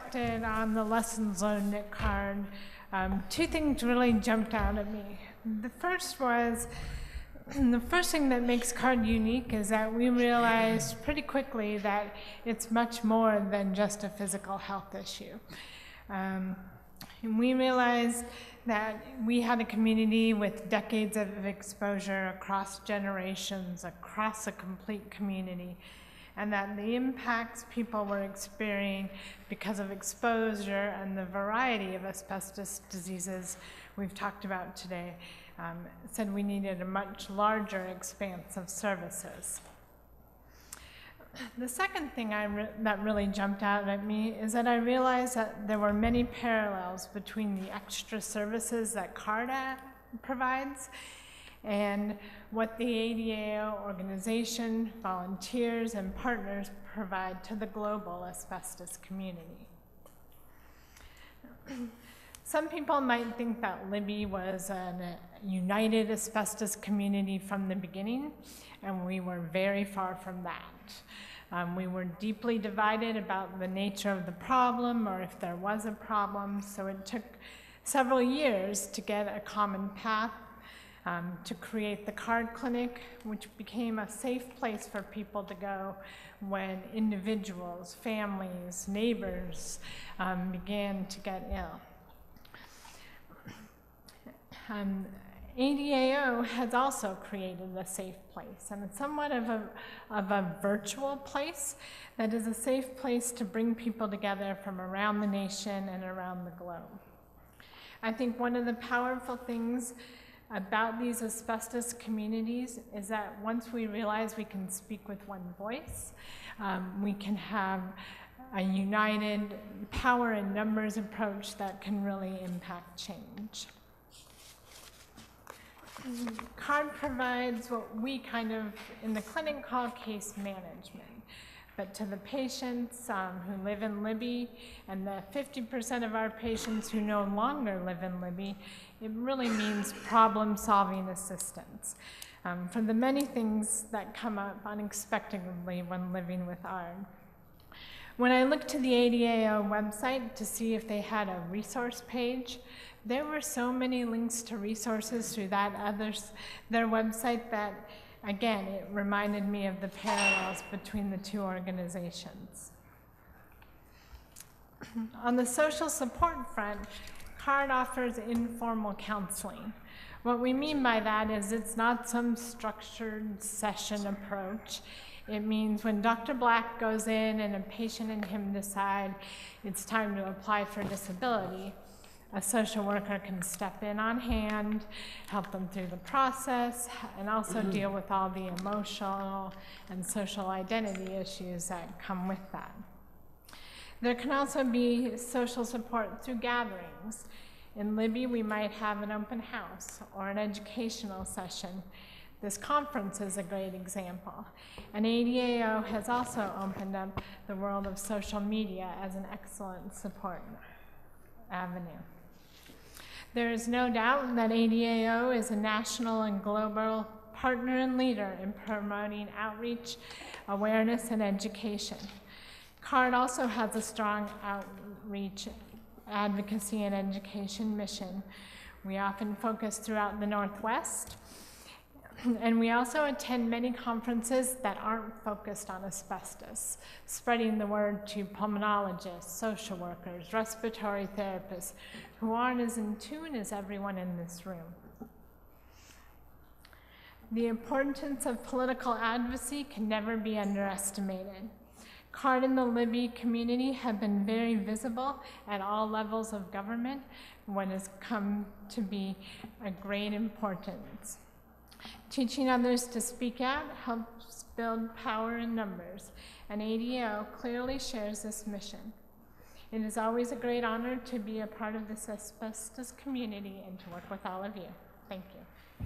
reflected on the lessons learned at CARD, two things really jumped out at me. The first was, the first thing that makes CARD unique is that we realized pretty quickly that it's much more than just a physical health issue. And we realized that we had a community with decades of exposure across generations, across a complete community, and that the impacts people were experiencing because of exposure and the variety of asbestos diseases we've talked about today said we needed a much larger expanse of services. The second thing that really jumped out at me is that I realized that there were many parallels between the extra services that CARD provides and what the ADAO organization, volunteers, and partners provide to the global asbestos community. Some people might think that Libby was a united asbestos community from the beginning, and we were very far from that. We were deeply divided about the nature of the problem or if there was a problem, so it took several years to get a common path to create the CARD clinic, which became a safe place for people to go when individuals, families, neighbors began to get ill. ADAO has also created a safe place, and it's somewhat of a virtual place that is a safe place to bring people together from around the nation and around the globe. I think one of the powerful things about these asbestos communities is that once we realize we can speak with one voice, we can have a united power in numbers approach that can really impact change. CARD provides what we kind of in the clinic call case management, but to the patients who live in Libby and the 50% of our patients who no longer live in Libby, it really means problem-solving assistance for the many things that come up unexpectedly when living with ARD. When I looked to the ADAO website to see if they had a resource page, there were so many links to resources through their website that, again, it reminded me of the parallels between the two organizations. On the social support front, CARD offers informal counseling. What we mean by that is it's not some structured session approach. It means when Dr. Black goes in and a patient and him decide it's time to apply for disability, a social worker can step in on hand, help them through the process, and also deal with all the emotional and social identity issues that come with that. There can also be social support through gatherings. In Libby, we might have an open house or an educational session. This conference is a great example. And ADAO has also opened up the world of social media as an excellent support avenue. There is no doubt that ADAO is a national and global partner and leader in promoting outreach, awareness, and education. CARD also has a strong outreach, advocacy, and education mission. We often focus throughout the Northwest, and we also attend many conferences that aren't focused on asbestos, spreading the word to pulmonologists, social workers, respiratory therapists, who aren't as in tune as everyone in this room. The importance of political advocacy can never be underestimated. CARD and the Libby community have been very visible at all levels of government, what has come to be a great importance. Teaching others to speak out helps build power in numbers, and ADAO clearly shares this mission. It is always a great honor to be a part of this asbestos community and to work with all of you. Thank you.